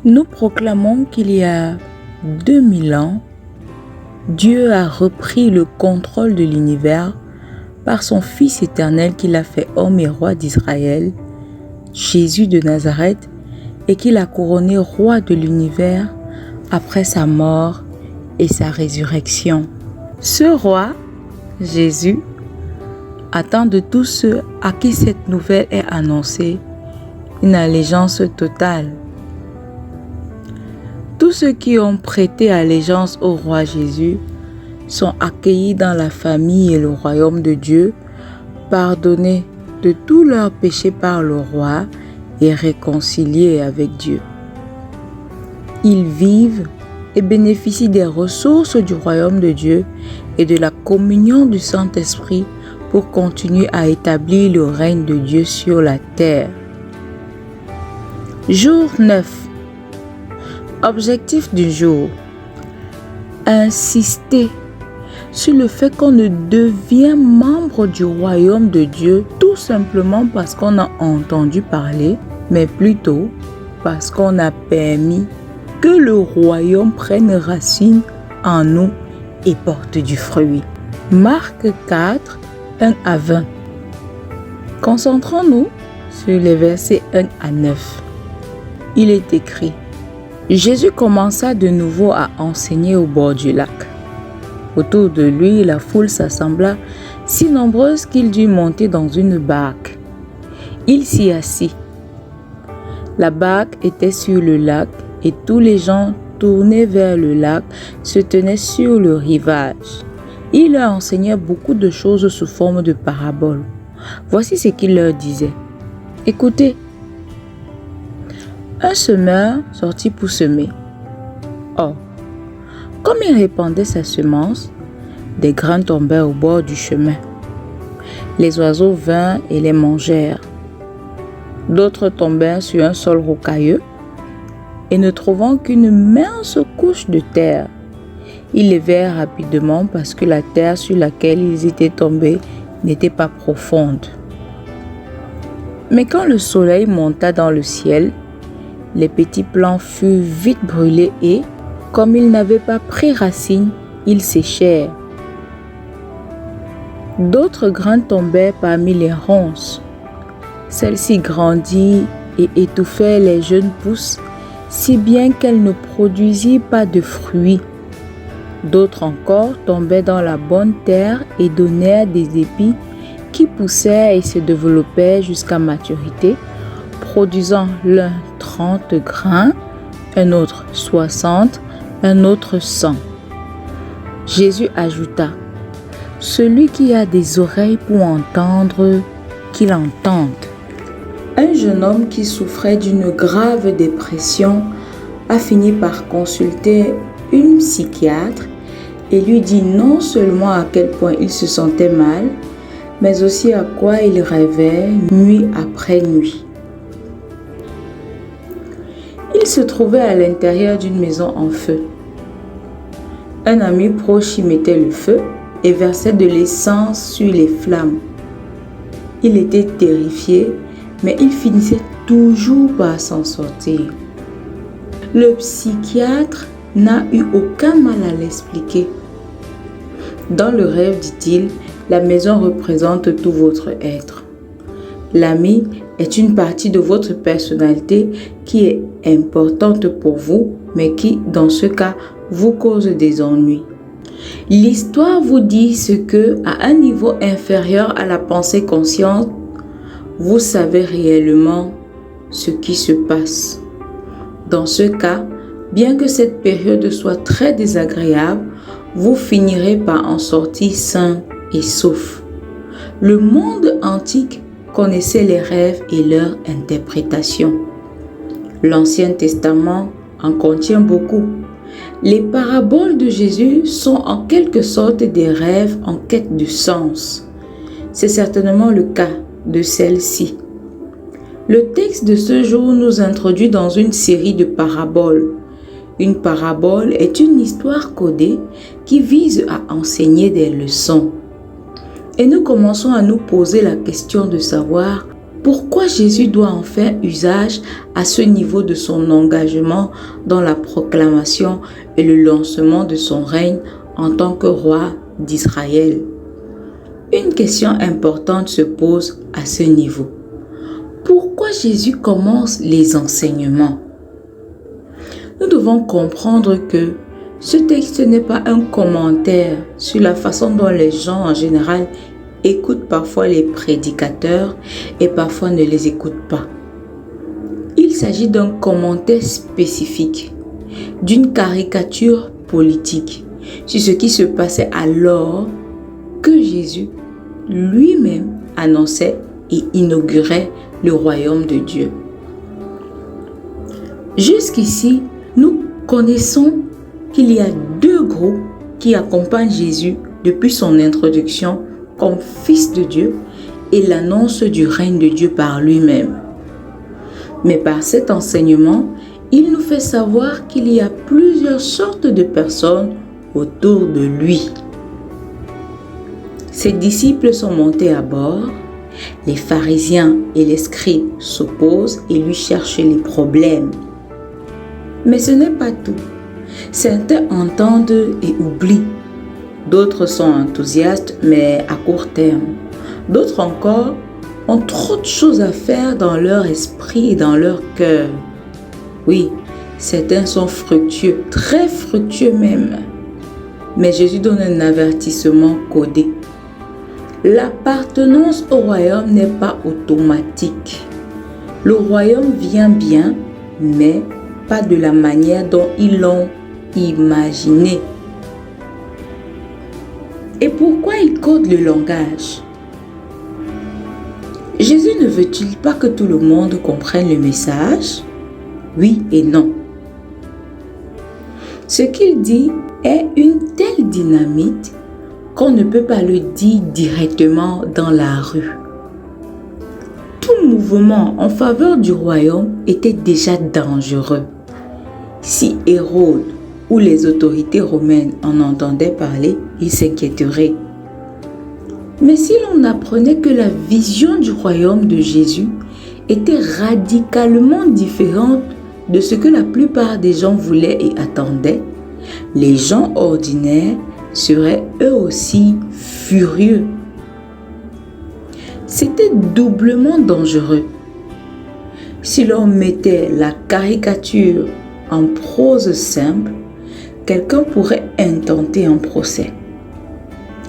Nous proclamons qu'il y a 2000 ans, Dieu a repris le contrôle de l'univers par son Fils éternel qu'il a fait homme et roi d'Israël, Jésus de Nazareth, et qu'il a couronné roi de l'univers après sa mort et sa résurrection. Ce roi, Jésus, attend de tous ceux à qui cette nouvelle est annoncée une allégeance totale. Tous ceux qui ont prêté allégeance au roi Jésus sont accueillis dans la famille et le royaume de Dieu, pardonnés de tous leurs péchés par le roi et réconciliés avec Dieu. Ils vivent et bénéficient des ressources du royaume de Dieu et de la communion du Saint-Esprit pour continuer à établir le règne de Dieu sur la terre. Jour 9. Objectif du jour. Insister sur le fait qu'on ne devient membre du royaume de Dieu tout simplement parce qu'on a entendu parler, mais plutôt parce qu'on a permis que le royaume prenne racine en nous et porte du fruit. Marc 4, 1 à 20. Concentrons-nous sur les versets 1 à 9. Il est écrit: Jésus commença de nouveau à enseigner au bord du lac. Autour de lui, la foule s'assembla si nombreuse qu'il dut monter dans une barque. Il s'y assit. La barque était sur le lac et tous les gens tournés vers le lac se tenaient sur le rivage. Il leur enseignait beaucoup de choses sous forme de paraboles. Voici ce qu'il leur disait. Écoutez. Un semeur sortit pour semer. Or, comme il répandait sa semence, des grains tombèrent au bord du chemin. Les oiseaux vinrent et les mangèrent. D'autres tombèrent sur un sol rocailleux et ne trouvant qu'une mince couche de terre, ils levèrent rapidement parce que la terre sur laquelle ils étaient tombés n'était pas profonde. Mais quand le soleil monta dans le ciel, les petits plants furent vite brûlés et, comme ils n'avaient pas pris racine, ils séchèrent. D'autres grains tombèrent parmi les ronces. Celles-ci grandirent et étouffèrent les jeunes pousses, si bien qu'elles ne produisirent pas de fruits. D'autres encore tombèrent dans la bonne terre et donnèrent des épis qui poussèrent et se développèrent jusqu'à maturité, produisant l'un 30 grains, un autre 60, un autre 100. Jésus ajouta: Celui qui a des oreilles pour entendre, qu'il entende. Un jeune homme qui souffrait d'une grave dépression a fini par consulter une psychiatre et lui dit non seulement à quel point il se sentait mal, mais aussi à quoi il rêvait nuit après nuit. Il se trouvait à l'intérieur d'une maison en feu. Un ami proche y mettait le feu et versait de l'essence sur les flammes. Il était terrifié, mais il finissait toujours par s'en sortir. Le psychiatre n'a eu aucun mal à l'expliquer. Dans le rêve, dit-il, la maison représente tout votre être. L'ami est une partie de votre personnalité qui est importante pour vous, mais qui, dans ce cas, vous cause des ennuis. L'histoire vous dit ce que, à un niveau inférieur à la pensée consciente, vous savez réellement ce qui se passe. Dans ce cas, bien que cette période soit très désagréable, vous finirez par en sortir sain et sauf. Le monde antique connaissait les rêves et leur interprétation. L'Ancien Testament en contient beaucoup. Les paraboles de Jésus sont en quelque sorte des rêves en quête de sens. C'est certainement le cas de celle-ci. Le texte de ce jour nous introduit dans une série de paraboles. Une parabole est une histoire codée qui vise à enseigner des leçons. Et nous commençons à nous poser la question de savoir Pourquoi Jésus doit en faire usage à ce niveau de son engagement dans la proclamation et le lancement de son règne en tant que roi d'Israël? Une question importante se pose à ce niveau. Pourquoi Jésus commence les enseignements? Nous devons comprendre que ce texte n'est pas un commentaire sur la façon dont les gens en général écoutent parfois les prédicateurs et parfois ne les écoutent pas. Il s'agit d'un commentaire spécifique, d'une caricature politique sur ce qui se passait alors que Jésus lui-même annonçait et inaugurait le royaume de Dieu. Jusqu'ici, nous connaissons qu'il y a deux groupes qui accompagnent Jésus depuis son introduction comme Fils de Dieu et l'annonce du règne de Dieu par lui-même. Mais par cet enseignement, il nous fait savoir qu'il y a plusieurs sortes de personnes autour de lui. Ses disciples sont montés à bord, les pharisiens et les scribes s'opposent et lui cherchent les problèmes. Mais ce n'est pas tout. Certains entendent et oublient. D'autres sont enthousiastes, mais à court terme. D'autres encore ont trop de choses à faire dans leur esprit et dans leur cœur. Oui, certains sont fructueux, très fructueux même. Mais Jésus donne un avertissement codé. L'appartenance au royaume n'est pas automatique. Le royaume vient bien, mais pas de la manière dont ils l'ont imaginé. Et pourquoi il code le langage? Jésus ne veut-il pas que tout le monde comprenne le message? Oui et non. Ce qu'il dit est une telle dynamite qu'on ne peut pas le dire directement dans la rue. Tout mouvement en faveur du royaume était déjà dangereux. Si Hérode ou les autorités romaines en entendaient parler, ils s'inquiéteraient. Mais si l'on apprenait que la vision du royaume de Jésus était radicalement différente de ce que la plupart des gens voulaient et attendaient, les gens ordinaires seraient eux aussi furieux. C'était doublement dangereux. Si l'on mettait la caricature en prose simple, quelqu'un pourrait intenter un procès.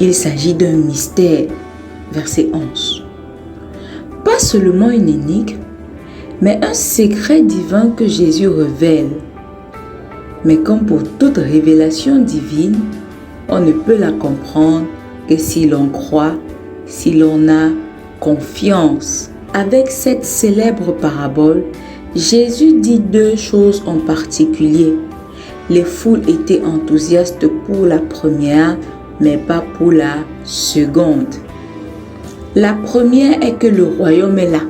Il s'agit d'un mystère, verset 11. Pas seulement une énigme, mais un secret divin que Jésus révèle. Mais comme pour toute révélation divine, on ne peut la comprendre que si l'on croit, si l'on a confiance. Avec cette célèbre parabole, Jésus dit deux choses en particulier. Les foules étaient enthousiastes pour la première, mais pas pour la seconde. La première est que le royaume est là.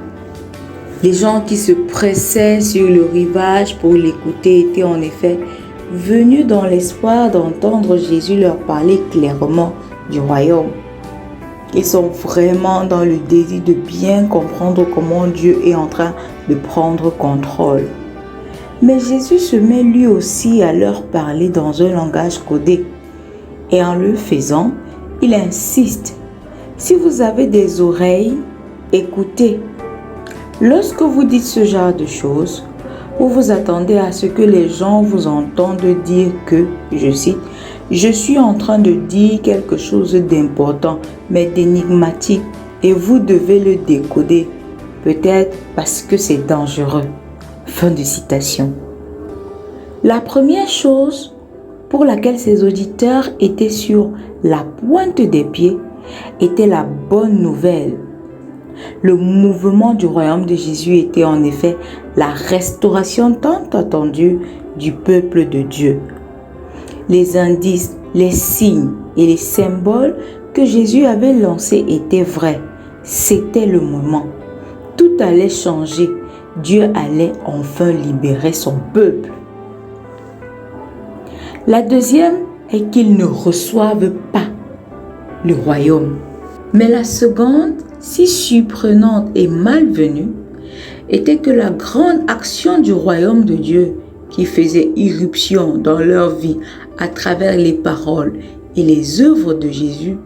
Les gens qui se pressaient sur le rivage pour l'écouter étaient en effet venus dans l'espoir d'entendre Jésus leur parler clairement du royaume. Ils sont vraiment dans le désir de bien comprendre comment Dieu est en train de prendre contrôle. Mais Jésus se met lui aussi à leur parler dans un langage codé. Et en le faisant, il insiste. Si vous avez des oreilles, écoutez. Lorsque vous dites ce genre de choses, vous vous attendez à ce que les gens vous entendent dire que, je cite, « Je suis en train de dire quelque chose d'important, mais d'énigmatique, et vous devez le décoder, peut-être parce que c'est dangereux. » Fin de citation. La première chose pour laquelle ces auditeurs étaient sur la pointe des pieds était la bonne nouvelle. Le mouvement du royaume de Jésus était en effet la restauration tant attendue du peuple de Dieu. Les indices, les signes et les symboles que Jésus avait lancés étaient vrais. C'était le moment. Tout allait changer. Dieu allait enfin libérer son peuple. La deuxième est qu'ils ne reçoivent pas le royaume. Mais la seconde, si surprenante et malvenue, était que la grande action du royaume de Dieu qui faisait irruption dans leur vie à travers les paroles et les œuvres de Jésus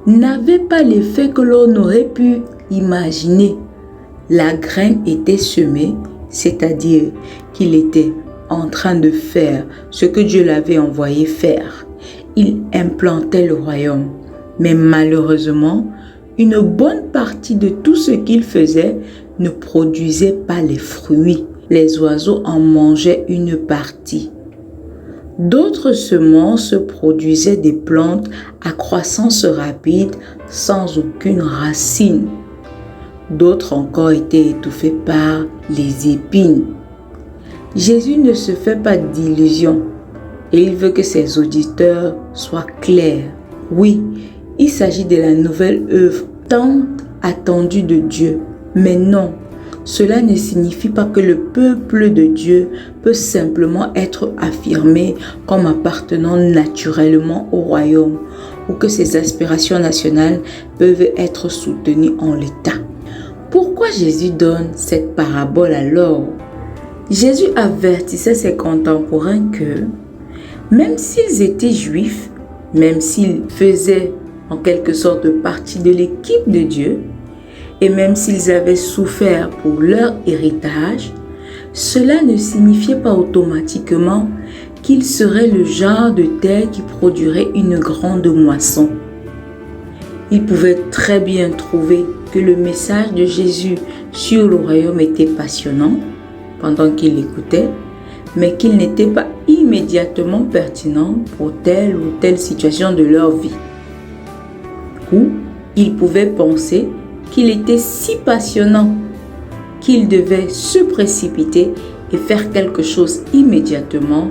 n'avait pas l'effet que l'on aurait pu imaginer. La graine était semée, c'est-à-dire qu'il était en train de faire ce que Dieu l'avait envoyé faire. Il implantait le royaume. Mais malheureusement, une bonne partie de tout ce qu'il faisait ne produisait pas les fruits. Les oiseaux en mangeaient une partie. D'autres semences produisaient des plantes à croissance rapide sans aucune racine. D'autres encore étaient étouffées par les épines. Jésus ne se fait pas d'illusions et il veut que ses auditeurs soient clairs. Oui, il s'agit de la nouvelle œuvre tant attendue de Dieu. Mais non, cela ne signifie pas que le peuple de Dieu peut simplement être affirmé comme appartenant naturellement au royaume ou que ses aspirations nationales peuvent être soutenues en l'état. Pourquoi Jésus donne cette parabole alors? Jésus avertissait ses contemporains que même s'ils étaient juifs, même s'ils faisaient en quelque sorte partie de l'équipe de Dieu, et même s'ils avaient souffert pour leur héritage, cela ne signifiait pas automatiquement qu'ils seraient le genre de terre qui produirait une grande moisson. Ils pouvaient très bien trouver que le message de Jésus sur le royaume était passionnant pendant qu'ils l'écoutaient, mais qu'il n'était pas immédiatement pertinent pour telle ou telle situation de leur vie. Ou ils pouvaient penser qu'il était si passionnant qu'ils devaient se précipiter et faire quelque chose immédiatement,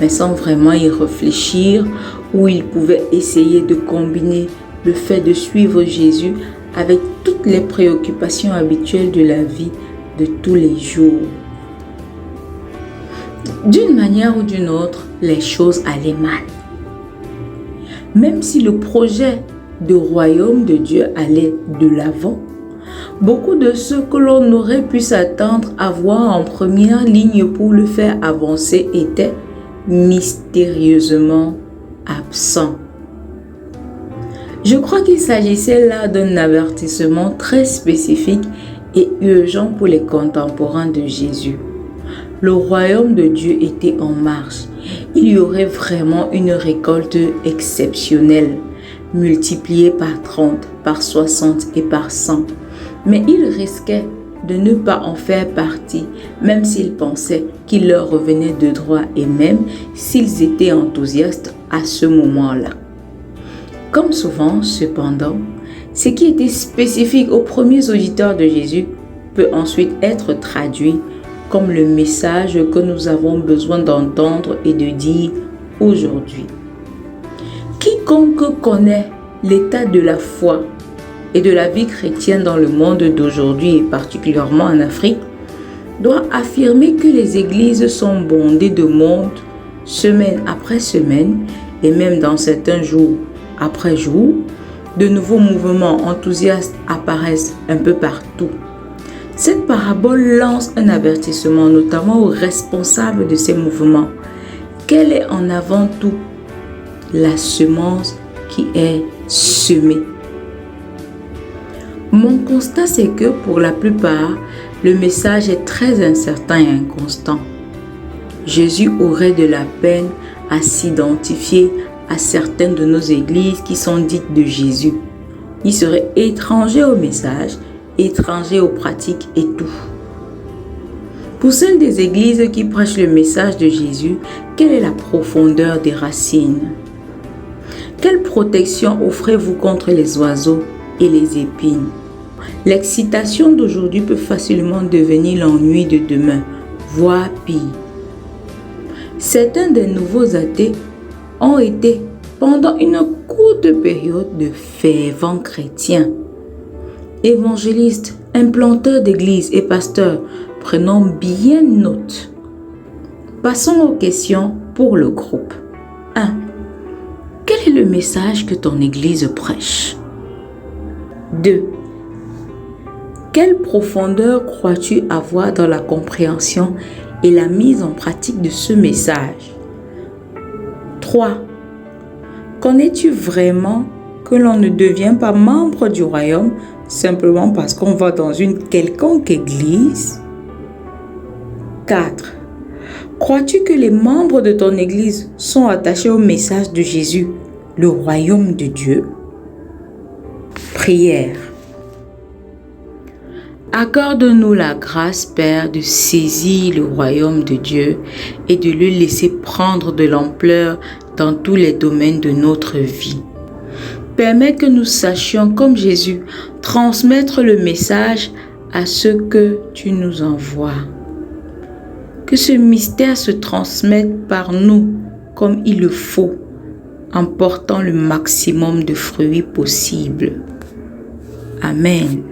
mais sans vraiment y réfléchir, ou ils pouvaient essayer de combiner le fait de suivre Jésus avec toutes les préoccupations habituelles de la vie de tous les jours. D'une manière ou d'une autre, les choses allaient mal. Même si le projet de royaume de Dieu allait de l'avant, beaucoup de ceux que l'on aurait pu s'attendre à voir en première ligne pour le faire avancer étaient mystérieusement absents. Je crois qu'il s'agissait là d'un avertissement très spécifique et urgent pour les contemporains de Jésus. Le royaume de Dieu était en marche. Il y aurait vraiment une récolte exceptionnelle, multipliée par 30, par 60 et par 100. Mais ils risquaient de ne pas en faire partie, même s'ils pensaient qu'il leur revenait de droit et même s'ils étaient enthousiastes à ce moment-là. Comme souvent, cependant, ce qui était spécifique aux premiers auditeurs de Jésus peut ensuite être traduit comme le message que nous avons besoin d'entendre et de dire aujourd'hui. Quiconque connaît l'état de la foi et de la vie chrétienne dans le monde d'aujourd'hui et particulièrement en Afrique, doit affirmer que les églises sont bondées de monde semaine après semaine et même dans certains jours après jour, de nouveaux mouvements enthousiastes apparaissent un peu partout. Cette parabole lance un avertissement notamment aux responsables de ces mouvements. Quelle est en avant tout la semence qui est semée? Mon constat, c'est que pour la plupart, le message est très incertain et inconstant. Jésus aurait de la peine à s'identifier à certaines de nos églises qui sont dites de Jésus. Il serait étranger au message, étranger aux pratiques et tout. Pour celles des églises qui prêchent le message de Jésus, quelle est la profondeur des racines? Quelle protection offrez-vous contre les oiseaux et les épines? L'excitation d'aujourd'hui peut facilement devenir l'ennui de demain, voire pire. Certains des nouveaux athées ont été pendant une courte période de fervents chrétiens. Évangélistes, implanteurs d'églises et pasteurs, prenons bien note. Passons aux questions pour le groupe. 1. Quel est le message que ton église prêche? 2. Quelle profondeur crois-tu avoir dans la compréhension et la mise en pratique de ce message? 3. Connais-tu vraiment que l'on ne devient pas membre du royaume simplement parce qu'on va dans une quelconque église? 4. Crois-tu que les membres de ton église sont attachés au message de Jésus, le royaume de Dieu? Prière. Accorde-nous la grâce, Père, de saisir le royaume de Dieu et de le laisser prendre de l'ampleur dans tous les domaines de notre vie. Permets que nous sachions, comme Jésus, transmettre le message à ceux que tu nous envoies. Que ce mystère se transmette par nous comme il le faut, en portant le maximum de fruits possible. Amen.